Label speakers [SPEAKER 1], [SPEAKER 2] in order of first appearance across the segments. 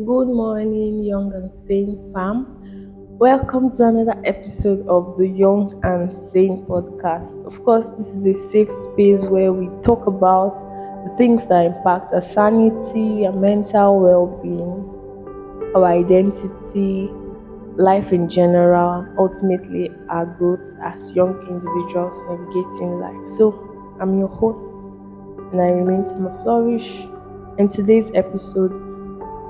[SPEAKER 1] Good morning, young and sane fam. Welcome to another episode of the Young and Sane podcast. Of course, this is a safe space where we talk about the things that impact our sanity, our mental well being, our identity, life in general, ultimately our growth as young individuals navigating life. So, I'm your host, and I remain Tamarflourish. And today's episode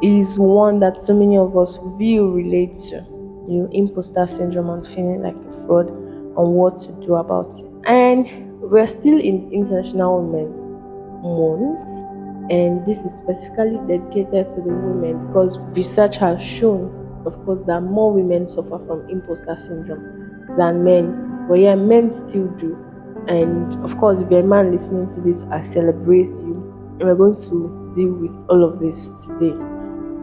[SPEAKER 1] is one that so many of us will relate to. Imposter syndrome and feeling like a fraud and what to do about it. And we're still in International Women's Month, and this is specifically dedicated to the women because research has shown, of course, that more women suffer from imposter syndrome than men. But yeah, men still do. And of course, if you're a man listening to this, I celebrate you. And we're going to deal with all of this today,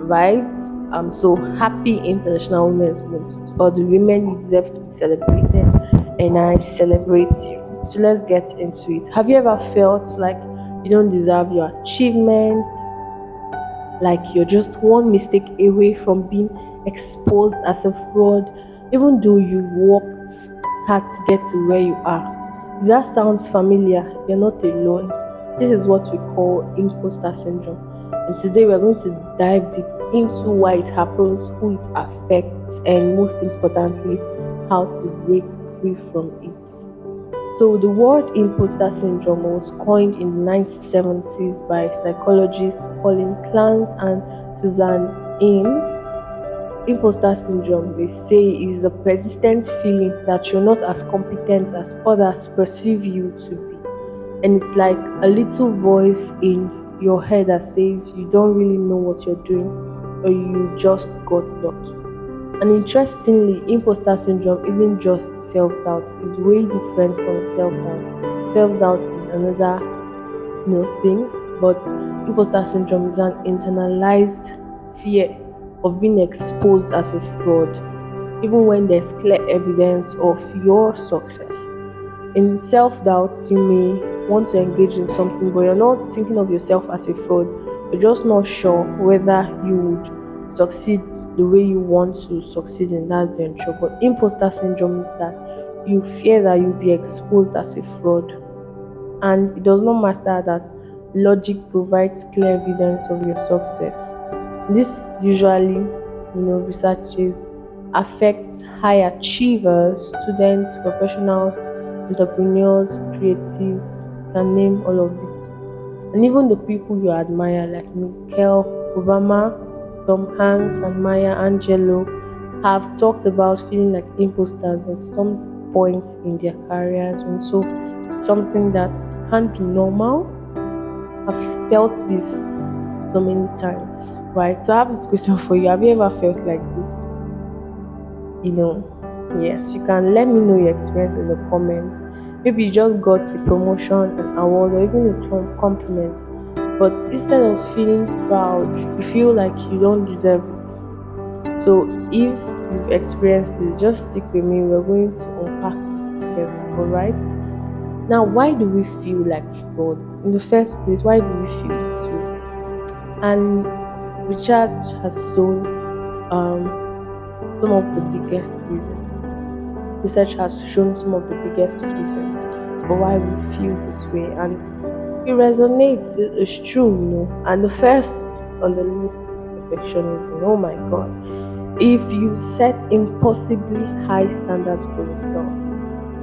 [SPEAKER 1] right? I'm so happy International Women's Month. All the women deserve to be celebrated, and I celebrate you. So let's get into it. Have you ever felt like you don't deserve your achievements? Like you're just one mistake away from being exposed as a fraud, even though you've worked hard to get to where you are? If that sounds familiar, you're not alone. This is what we call imposter syndrome. And today we're going to dive deep into why it happens, who it affects, and most importantly, how to break free from it. So the word imposter syndrome was coined in the 1970s by psychologists Pauline Clance and Susan Ames. Imposter syndrome, they say, is the persistent feeling that you're not as competent as others perceive you to be. And it's like a little voice in your head that says you don't really know what you're doing or you just got lucky. And interestingly, imposter syndrome isn't just self-doubt, it's way different from self-doubt. Self-doubt is another thing, but imposter syndrome is an internalized fear of being exposed as a fraud, even when there's clear evidence of your success. In self-doubt, you may want to engage in something, but you're not thinking of yourself as a fraud. You're just not sure whether you would succeed the way you want to succeed in that venture. But imposter syndrome is that you fear that you'll be exposed as a fraud. And it does not matter that logic provides clear evidence of your success. This usually, researches affects high achievers, students, professionals, entrepreneurs, creatives, you can name all of it. And even the people you admire, like Michael Obama, Tom Hanks, and Maya Angelou, have talked about feeling like imposters at some point in their careers. And so, something that can't be normal. I've felt this so many times, right? So, I have this question for you. Have you ever felt like this? You know, yes, you can let me know your experience in the comments. Maybe you just got a promotion, an award, or even a compliment, but instead of feeling proud, you feel like you don't deserve it. So if you've experienced this, just stick with me. We're going to unpack this together, alright? Now, why do we feel like frauds? In the first place, why do we feel this way? And research has shown some of the biggest reasons. Research has shown some of the biggest reasons for why we feel this way, and it resonates. It's true, And the first on the list is perfectionism. Oh my God! If you set impossibly high standards for yourself,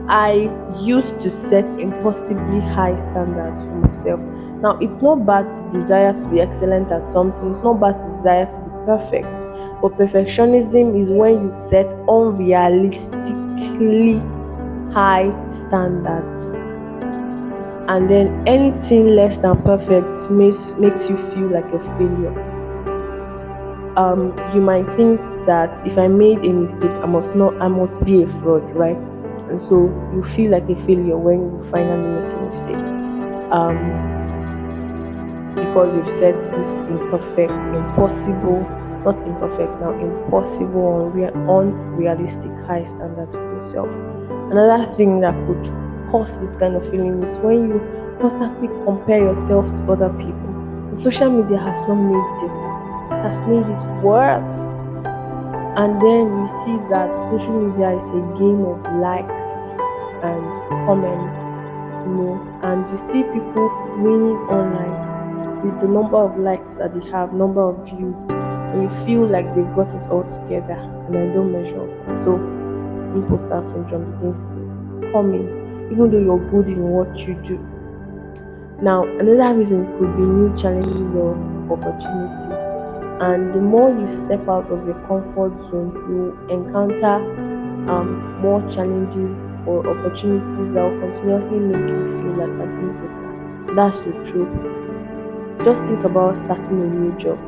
[SPEAKER 1] I used to set impossibly high standards for myself. Now, it's not bad to desire to be excellent at something. It's not bad to desire to be perfect. But perfectionism is when you set unrealistically high standards. And then anything less than perfect makes you feel like a failure. You might think that if I made a mistake, I must be a fraud, right? And so you feel like a failure when you finally make a mistake. Because you've set this impossible, unrealistic high standards for yourself. Another thing that could cause this kind of feeling is when you constantly compare yourself to other people. And social media has not made this has made it worse. And then you see that social media is a game of likes and comments, and you see people winning online with the number of likes that they have, number of views, and you feel like they've got it all together, and I don't measure up. So imposter syndrome begins to come in, even though you're good in what you do. Now, another reason could be new challenges or opportunities. And the more you step out of your comfort zone, you encounter more challenges or opportunities that will continuously make you feel like an imposter. That's the truth. Just think about starting a new job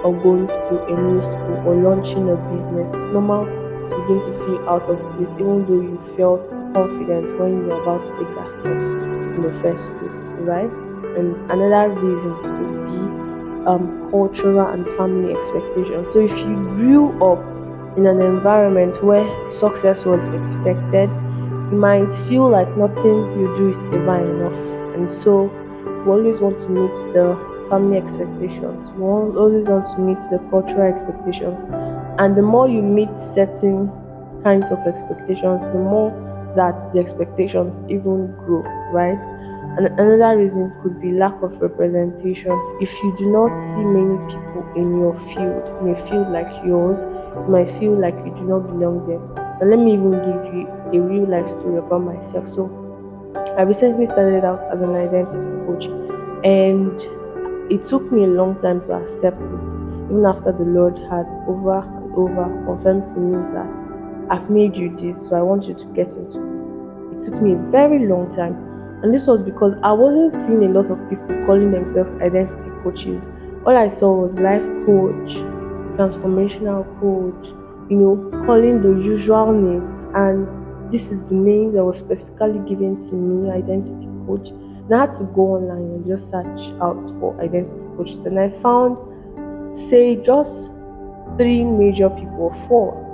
[SPEAKER 1] or going to a new school or launching a business. It's normal to begin to feel out of place, even though you felt confident when you were about to take that step in the first place, right? And another reason could be cultural and family expectations. So if you grew up in an environment where success was expected, you might feel like nothing you do is ever enough, and so you always want to meet the family expectations. You always want to meet the cultural expectations, and the more you meet certain kinds of expectations, the more that the expectations even grow, right? And another reason could be lack of representation. If you do not see many people in your field, in a field like yours, you might feel like you do not belong there. And let me even give you a real life story about myself. So I recently started out as an identity coach, and it took me a long time to accept it, even after the Lord had over and over confirmed to me that I've made you this, so I want you to get into this. It took me a very long time, and this was because I wasn't seeing a lot of people calling themselves identity coaches. All I saw was life coach, transformational coach, calling the usual names, and this is the name that was specifically given to me, identity coach. And I had to go online and just search out for identity coaches, and I found, say, just three major people, four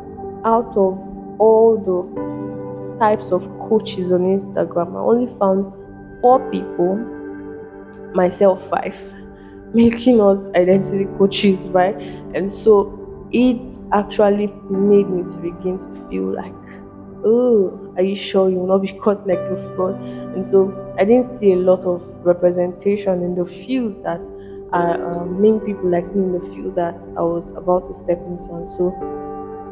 [SPEAKER 1] out of all the types of coaches on Instagram. I only found four people, myself five, making us identity coaches, right? And so it actually made me to begin to feel like, oh, are you sure you will not be caught like a fraud? And so I didn't see a lot of representation in the field that main people like me in the field that I was about to step into. And so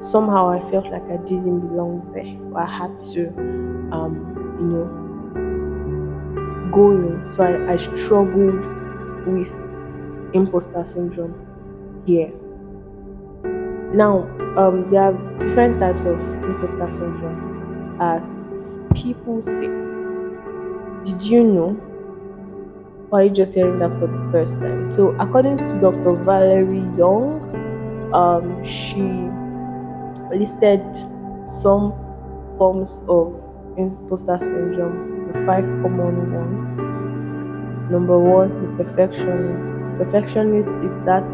[SPEAKER 1] somehow I felt like I didn't belong there. I had to, you know, go in. So I struggled with imposter syndrome here. Now, there are different types of imposter syndrome, as people say. Did you know? Or are you just hearing that for the first time? So, according to Dr. Valerie Young, she listed some forms of imposter syndrome, the five common ones. Number one, the perfectionist. Perfectionist is that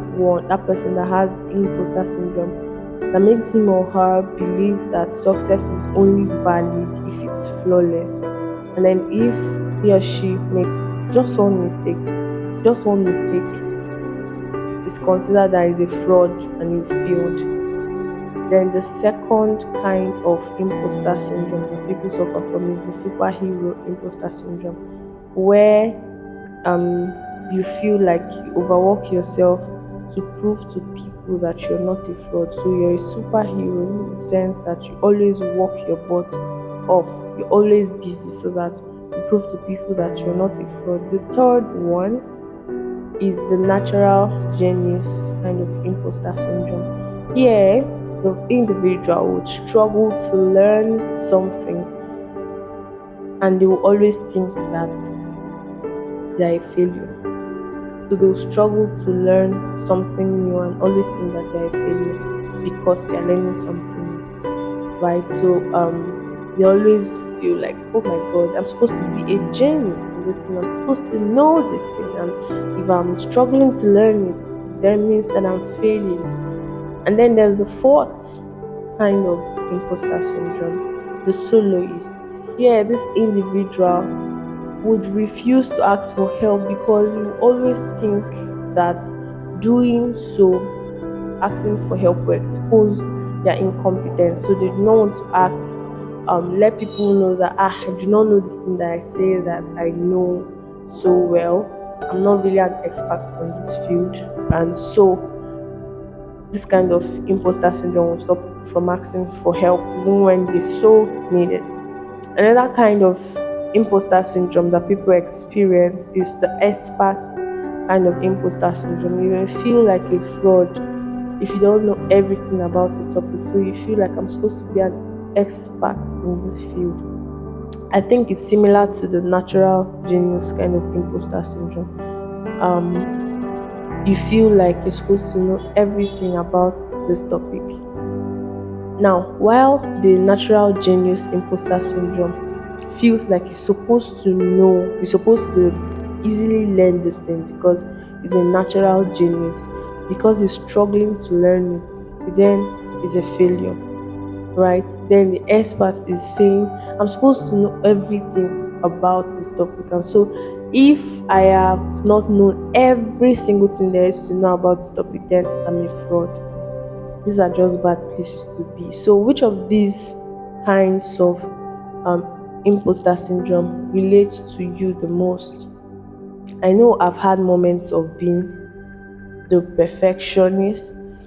[SPEAKER 1] person that has imposter syndrome, that makes him or her believe that success is only valid if it's flawless. And then if he or she makes just one mistake, is considered that is a fraud and you failed. Then the second kind of imposter syndrome that people suffer from is the superhero imposter syndrome, where you feel like you overwork yourself to prove to people that you're not a fraud. So you're a superhero in the sense that you always work your butt off, you're always busy so that you prove to people that you're not a fraud. The third one is the natural genius kind of imposter syndrome. Here, the individual would struggle to learn something, and they will always think that they are a failure. So they'll struggle to learn something new and always think that they're a failure because they're learning something new, right? So they always feel like, oh my god, I'm supposed to be a genius in this thing, I'm supposed to know this thing, and if I'm struggling to learn it, that means that I'm failing. And then there's the fourth kind of imposter syndrome, the soloist. Here, this individual would refuse to ask for help because you always think that doing so, asking for help will expose their incompetence. So they do not want to ask, let people know that I do not know this thing that I say that I know so well. I'm not really an expert on this field, and so this kind of imposter syndrome will stop people from asking for help even when they so need it. Another kind of imposter syndrome that people experience is the expert kind of imposter syndrome. You will feel like a fraud if you don't know everything about the topic. So you feel like I'm supposed to be an expert in this field. I think it's similar to the natural genius kind of imposter syndrome. You feel like you're supposed to know everything about this topic. Now, while the natural genius imposter syndrome feels like you're supposed to easily learn this thing because it's a natural genius, because he's struggling to learn it, then it's a failure, right? Then the expert is saying, I'm supposed to know everything about this topic. And so, if I have not known every single thing there is to know about this topic, then I'm a fraud. These are just bad places to be. So, which of these kinds of imposter syndrome relates to you the most? I know I've had moments of being the perfectionist.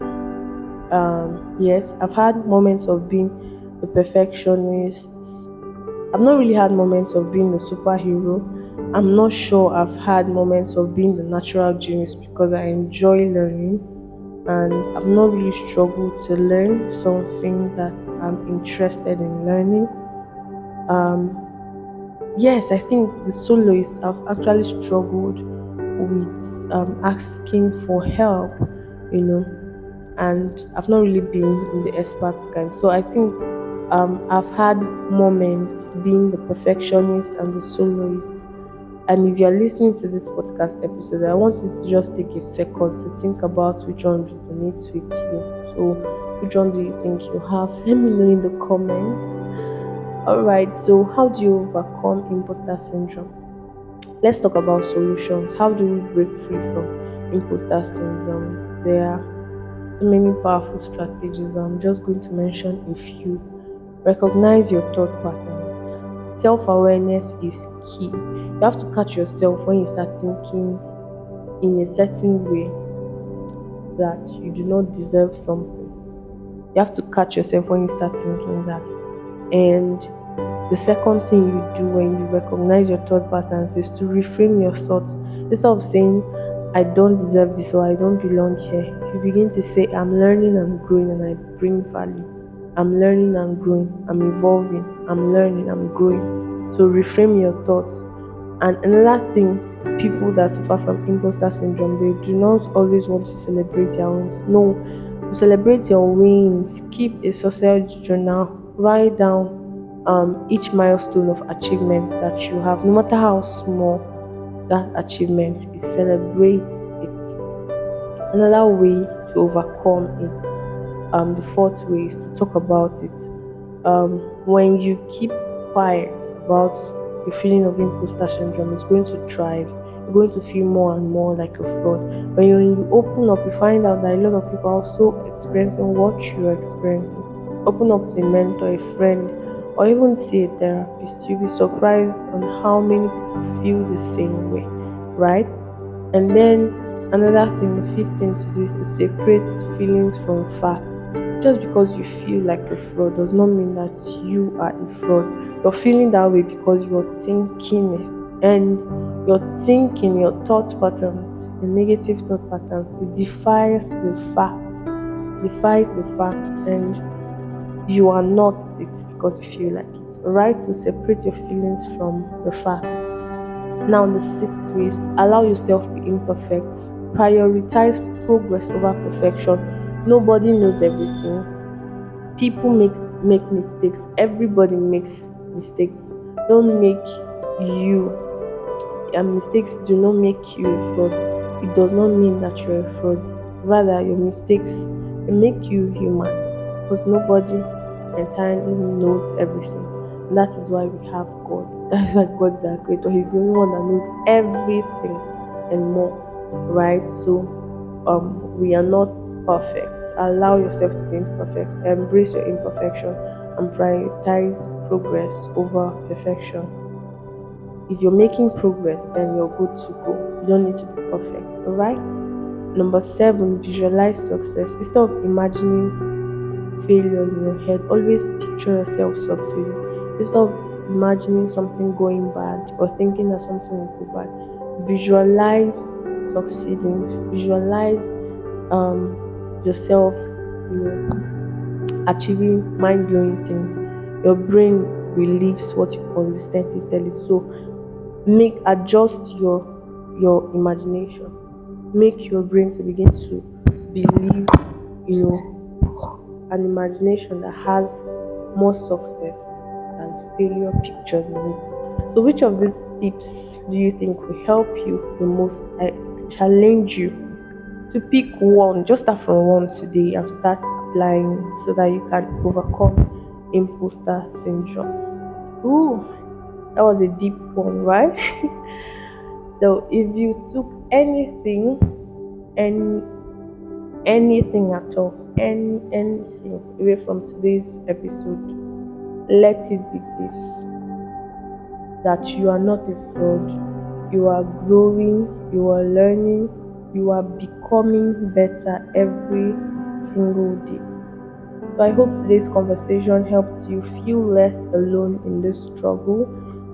[SPEAKER 1] Yes, I've had moments of being the perfectionist. I've not really had moments of being the superhero. I'm not sure I've had moments of being the natural genius because I enjoy learning and I've not really struggled to learn something that I'm interested in learning. Um, yes, I think the soloist I've actually struggled with asking for help, you know, and I've not really been in the expert kind. So I think I've had moments being the perfectionist and the soloist. And if you're listening to this podcast episode, I want you to just take a second to think about which one resonates with you. So, which one do you think you have? Let me know in the comments. Alright, so how do you overcome imposter syndrome? Let's talk about solutions. How do we break free from imposter syndrome? There are so many powerful strategies, but I'm just going to mention a few. Recognize your thought patterns. Self awareness is key. You have to catch yourself when you start thinking in a certain way that you do not deserve something. You have to catch yourself when you start thinking that. And the second thing you do when you recognize your thought patterns is to reframe your thoughts. Instead of saying, I don't deserve this or I don't belong here, you begin to say, I'm learning, I'm growing, and I bring value. I'm learning, I'm growing, I'm evolving, I'm learning, I'm growing. So reframe your thoughts. And another thing, people that suffer from imposter syndrome, they do not always want to celebrate their wins. No, to celebrate your wins, keep a success journal, write down each milestone of achievement that you have, no matter how small that achievement is, celebrate it. Another way to overcome it, the fourth way is to talk about it. When you keep quiet about your feeling of imposter syndrome, it's going to thrive. You're going to feel more and more like a fraud. When you open up, you find out that a lot of people are also experiencing what you're experiencing. Open up to a mentor, a friend, or even see a therapist. You'll be surprised on how many people feel the same way, right? And then another thing, the fifth thing to do is to separate feelings from facts. Just because you feel like a fraud does not mean that you are a fraud. You're feeling that way because you're thinking it. And your thinking, your thought patterns, your negative thought patterns, it defies the facts. Defies the facts, and you are not it because you feel like it. Alright, so separate your feelings from the facts. Now, the sixth way is allow yourself to be imperfect. Prioritize progress over perfection. Nobody knows everything. People make mistakes. Everybody makes mistakes. Don't make you and mistakes do not make you a fraud. It does not mean that you're a fraud. Rather, your mistakes make you human because nobody entirely knows everything. And that is why we have God. That is why God is our creator. He's the only one that knows everything and more. Right? So we are not perfect. Allow yourself to be imperfect. Embrace your imperfection and prioritize progress over perfection. If you're making progress, then you're good to go. You don't need to be perfect. All right. Number 7, visualize success. Instead of imagining failure in your head, always picture yourself succeeding. Instead of imagining something going bad or thinking that something will go bad, visualize succeeding. Visualize yourself, achieving mind-blowing things. Your brain relieves what you consistently tell it. So adjust your imagination. Make your brain to begin to believe, an imagination that has more success than failure pictures in it. So which of these tips do you think will help you the most? I challenge you to pick one. Just start from one today and start applying it so that you can overcome imposter syndrome. Ooh, that was a deep one, right? So if you took any anything at all, anything away from today's episode, let it be this: that you are not a fraud. You are growing, you are learning, you are becoming better every single day. So I hope today's conversation helped you feel less alone in this struggle.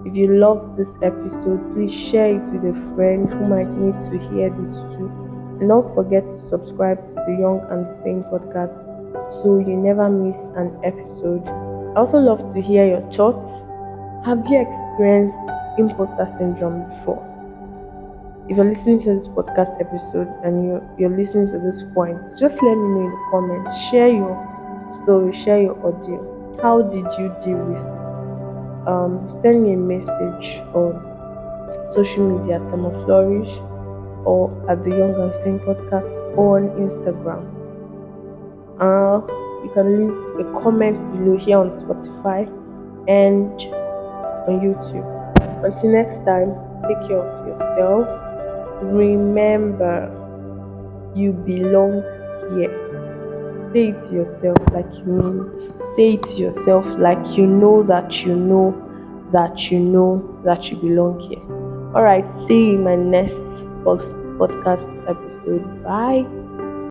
[SPEAKER 1] If you loved this episode, please share it with a friend who might need to hear this too. And don't forget to subscribe to the Young and Sane podcast so you never miss an episode. I also love to hear your thoughts. Have you experienced imposter syndrome before? If you're listening to this podcast episode and you're listening to this point, just let me know in the comments. Share your story, share your audio. How did you deal with it? Send me a message on social media at Tamarflourish or at the Young and Sane podcast or on Instagram. You can leave a comment below here on Spotify and on YouTube. Until next time, take care of yourself. Remember, you belong here. Say it to yourself like you mean it. Say it to yourself like you know that you know that you know that you belong here. Alright, see you in my next podcast episode. Bye.